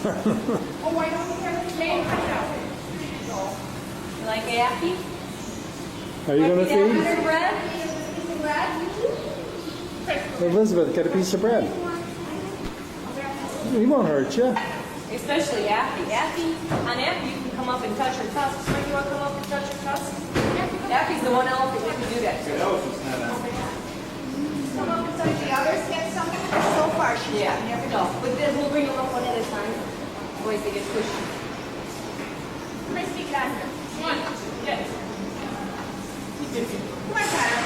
Oh, why don't we have a name cutout? You like Appy? Are you going to feed? Like bread? Elizabeth, get a piece of bread. He won't hurt you. Especially Appy. On Appy, you can come up and touch her tusks. Right? You want to come up and touch her tusks? Appy's the one elephant we can do that to. Some of the others get something so far. Yeah, no. But then we'll bring them up one at a time. Otherwise they get pushy. Christy got her. Come on. Yes. Come on, Tyler.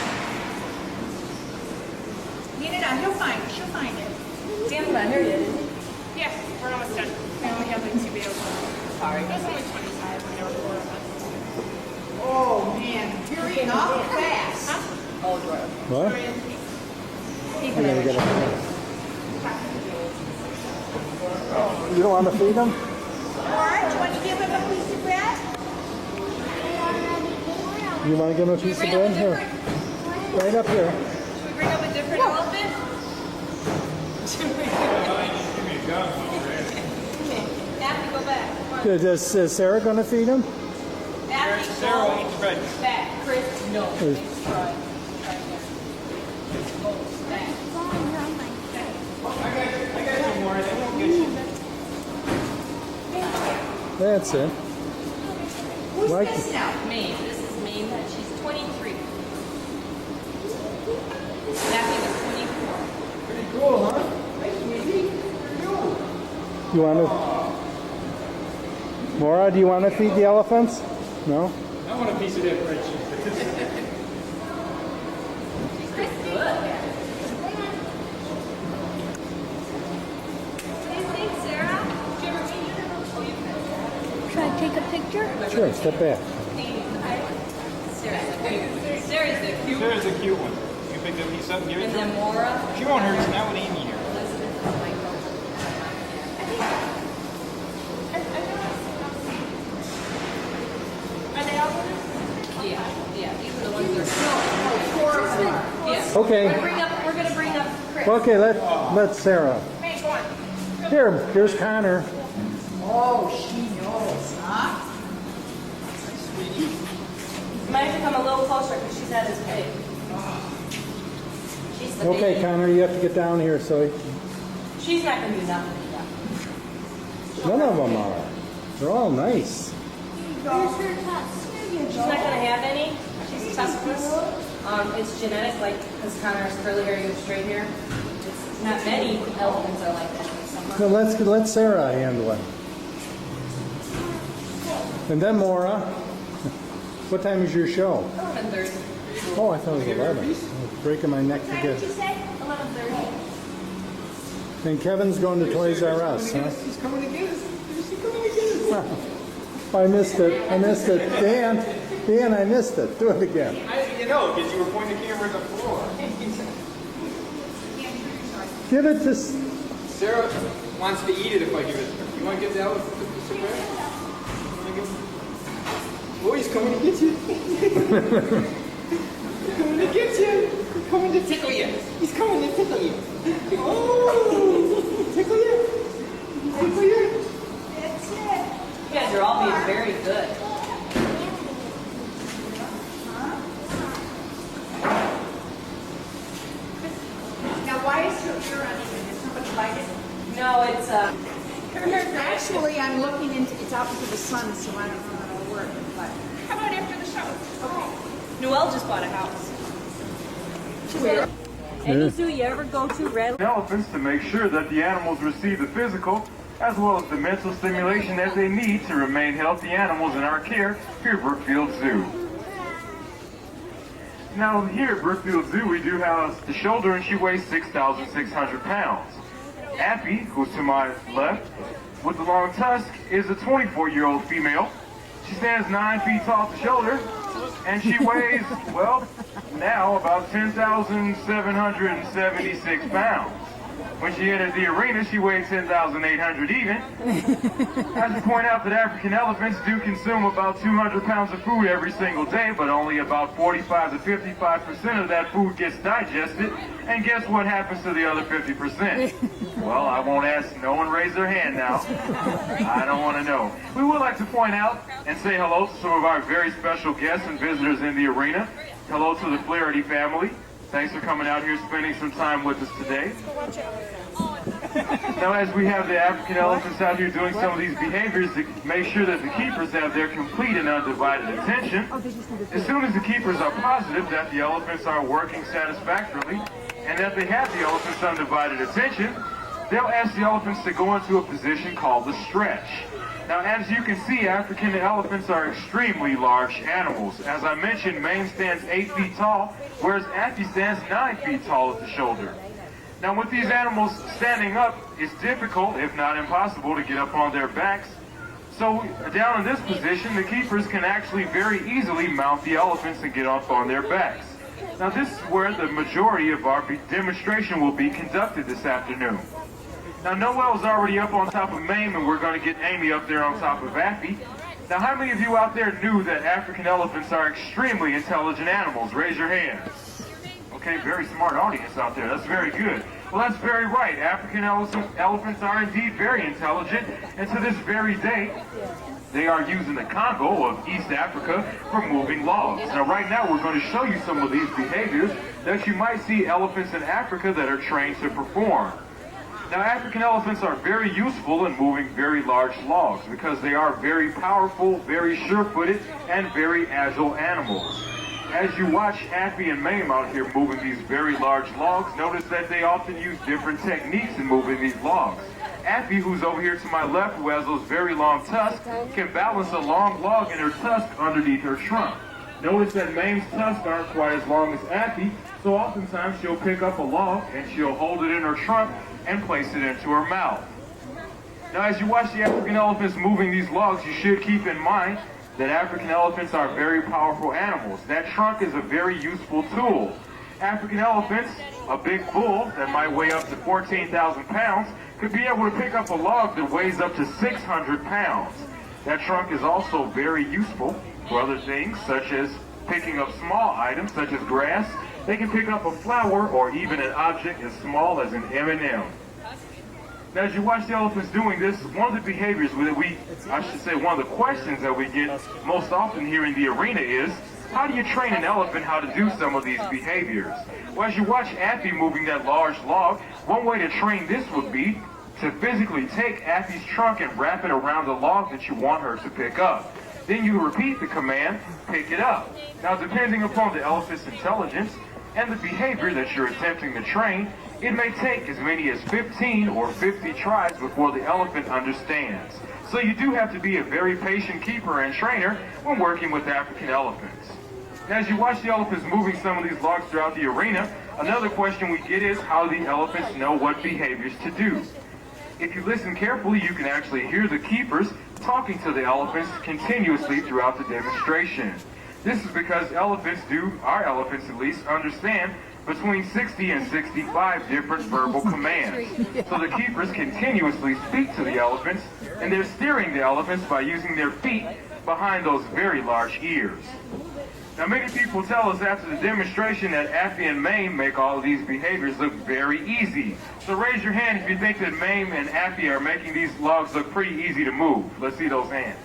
Get it on. He'll find it. She'll find it. Sam's not here yet, is he? Yeah, we're almost done. We only have like 2 videos left. Sorry. There's only 25. We know 4 of us. Oh, man. You're eating awful fast. Huh? Oh, Dora. What? Keep I'm it gonna in. get a... You don't want to feed him? Orange, you want to give him a piece of bread? You want to give him a piece of bread? Here. Right up here. Should we bring up a different elephant? Appy, go back. Come on. Is Sarah going to feed him? Appy, Sarah will eat the bread. back. Chris, no. Is- Try. Try again. Go back. I got you more. They won't get you. That's it. Who's Like- this now? Maine. This is Maine. She's 23. Appy was 24. Pretty cool, huh? You want to... Maura, do you want to feed the elephants? No? I want a piece of that bread. She's pretty good. What do you think, Sarah? Did you ever meet her? Oh, you can. Should I take a picture? Sure, step back. Sarah's the cute. Sarah's the cute. There's a cute one. You pick that piece up and give it And to her. then Maura. She won't hurt us now with Amy here. Elizabeth and Michael. Are they all good? Yeah. These are the ones that are yes. Okay. We're gonna bring up Chris. Okay, let Sarah. Hey, go on. Here's Connor. Oh, she knows, huh? You might have to come a little closer because she's not as big. She's the Okay, baby. Connor, you have to get down here so She's not gonna do nothing. none of them are. They're all nice. She's not gonna have any. She's tuskless. It's genetic, like because Connor has curly hair, you have straight hair. It's not many elephants are like that. So let Sarah handle it. And then Maura. What time is your show? 11:30. Oh, I thought it was 11. I was breaking my neck to What get. did you say? 11:30. And Kevin's going to Toys R Us, huh? He's coming to get us. He's coming to get us. I missed it. Dan, I missed it. Do it again. You know, because you were pointing the camera at the floor. Give it to... Sarah wants to eat it if I give it to her. You want to give the elephant a piece of bread? You wanna give- Oh, he's coming to get you. He's coming to get you. He's coming to tickle you. He's coming to tickle you. Oh, tickle you. Tickle you. That's it. You guys are all being very good. Now, why is her ear uneven? Did somebody bite it? No, it's Actually, I'm looking into, it's out into the sun, so I don't know how it'll work, but. How about after the show? Okay. Noelle just bought a house. Any zoo you ever go to, Red? Elephants to make sure that the animals receive the physical as well as the mental stimulation that they need to remain healthy animals in our care here at Brookfield Zoo. Now here at Brookfield Zoo we do house the shoulder and she weighs 6,600 pounds. Appy, who's to my left, with the long tusk, is a 24-year-old female. She stands 9 feet tall at the shoulder, and she weighs, well, now about 10,776 pounds. When she entered the arena, she weighed 10,800 even. I have to point out that African elephants do consume about 200 pounds of food every single day, but only about 45 to 55% of that food gets digested And guess what happens to the other 50%? Well, I won't ask. No one raise their hand now. I don't want to know. We would like to point out and say hello to some of our very special guests and visitors in the arena. Hello to the Flaherty family. Thanks for coming out here, spending some time with us today. Now, as we have the African elephants out here doing some of these behaviors to make sure that the keepers have their complete and undivided attention, as soon as the keepers are positive that the elephants are working satisfactorily and that they have the elephants' undivided attention, they'll ask the elephants to go into a position called the stretch. Now, as you can see, African elephants are extremely large animals. As I mentioned, Mame stands 8 feet tall, whereas Affy stands 9 feet tall at the shoulder. Now, with these animals standing up, it's difficult, if not impossible, to get up on their backs. So, down in this position, the keepers can actually very easily mount the elephants and get up on their backs. Now, this is where the majority of our demonstration will be conducted this afternoon. Now, Noel's already up on top of Mame, and we're going to get Amy up there on top of Affy. Now, how many of you out there knew that African elephants are extremely intelligent animals? Raise your hands. Okay, very smart audience out there. That's very good. Well, that's very right. African elephants are indeed very intelligent, and to this very day, they are using the Congo of East Africa for moving logs. Now, right now, we're going to show you some of these behaviors that you might see elephants in Africa that are trained to perform. Now, African elephants are very useful in moving very large logs because they are very powerful, very sure-footed, and very agile animals. As you watch Affy and Mame out here moving these very large logs, notice that they often use different techniques in moving these logs. Affy, who's over here to my left, who has those very long tusks, can balance a long log in her tusk underneath her trunk. Notice that Mame's tusks aren't quite as long as Affy, so oftentimes she'll pick up a log and she'll hold it in her trunk and place it into her mouth. Now, as you watch the African elephants moving these logs, you should keep in mind that African elephants are very powerful animals. That trunk is a very useful tool. African elephants, a big bull that might weigh up to 14,000 pounds, could be able to pick up a log that weighs up to 600 pounds. That trunk is also very useful for other things, such as picking up small items, such as grass. They can pick up a flower or even an object as small as an M&M. Now, as you watch the elephants doing this, one of the behaviors that one of the questions that we get most often here in the arena is, how do you train an elephant how to do some of these behaviors? Well, as you watch Affy moving that large log, one way to train this would be to physically take Affy's trunk and wrap it around the log that you want her to pick up. Then you repeat the command, pick it up. Now, depending upon the elephant's intelligence and the behavior that you're attempting to train, it may take as many as 15 or 50 tries before the elephant understands. So you do have to be a very patient keeper and trainer when working with African elephants. As you watch the elephants moving some of these logs throughout the arena, another question we get is how the elephants know what behaviors to do. If you listen carefully, you can actually hear the keepers talking to the elephants continuously throughout the demonstration. This is because our elephants at least, understand between 60 and 65 different verbal commands. So the keepers continuously speak to the elephants, and they're steering the elephants by using their feet behind those very large ears. Now, many people tell us after the demonstration that Affy and Mame make all of these behaviors look very easy. So raise your hand if you think that Mame and Affy are making these logs look pretty easy to move. Let's see those hands.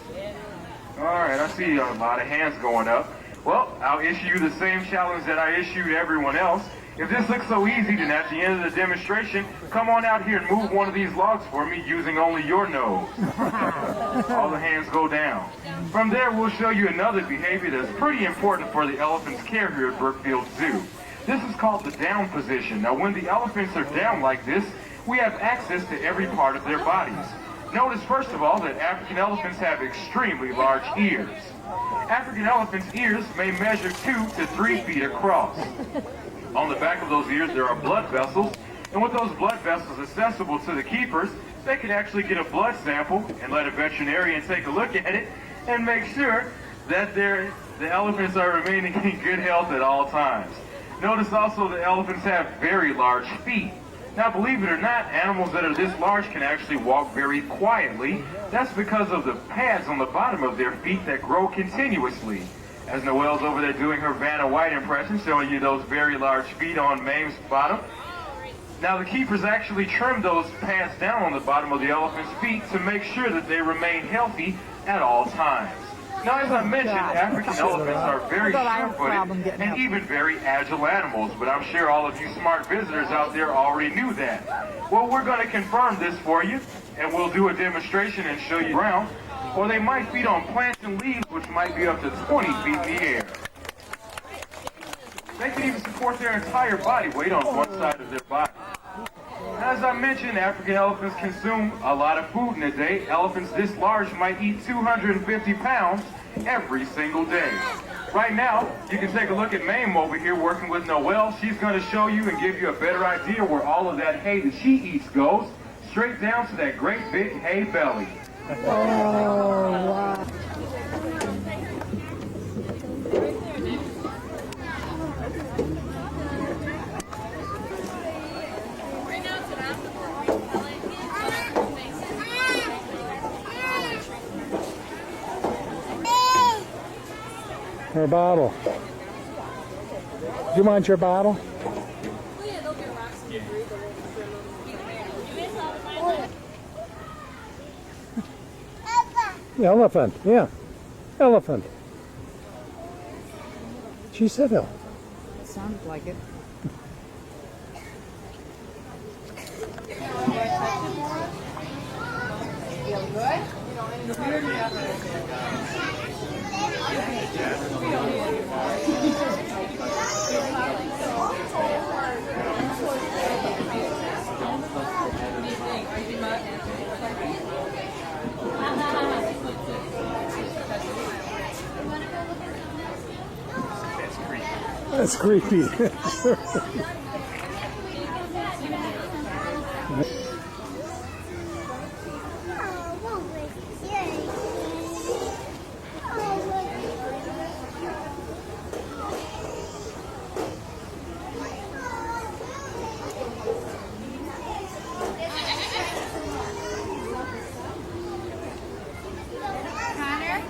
All right, I see a lot of hands going up. Well, I'll issue you the same challenge that I issued everyone else. If this looks so easy, then at the end of the demonstration, come on out here and move one of these logs for me using only your nose. All the hands go down. From there, we'll show you another behavior that's pretty important for the elephants' care here at Brookfield Zoo. This is called the down position. Now, when the elephants are down like this, we have access to every part of their bodies. Notice, first of all, that African elephants have extremely large ears. African elephants' ears may measure 2 to 3 feet across. On the back of those ears, there are blood vessels, and with those blood vessels accessible to the keepers, they can actually get a blood sample and let a veterinarian take a look at it and make sure that the elephants are remaining in good health at all times. Notice also the elephants have very large feet. Now, believe it or not, animals that are this large can actually walk very quietly. That's because of the pads on the bottom of their feet that grow continuously. As Noelle's over there doing her Vanna White impression, showing you those very large feet on Mame's bottom. Now the keepers actually trim those pants down on the bottom of the elephant's feet to make sure that they remain healthy at all times. Now, as I mentioned, African elephants are very sure-footed and even very agile animals, but I'm sure all of you smart visitors out there already knew that. Well, we're going to confirm this for you, and we'll do a demonstration and show you around, or they might feed on plants and leaves, which might be up to 20 feet in the air. They can even support their entire body weight on one side of their body. As I mentioned, African elephants consume a lot of food in a day. Elephants this large might eat 250 pounds every single day. Right now, you can take a look at Mame over here working with Noelle. She's going to show you and give you a better idea where all of that hay that she eats goes, straight down to that great big hay belly. Oh, wow. Her bottle. Do you want your bottle? Elephant, yeah. Elephant. She said elephant. It sounded like it. Feel good? That's creepy. Connor?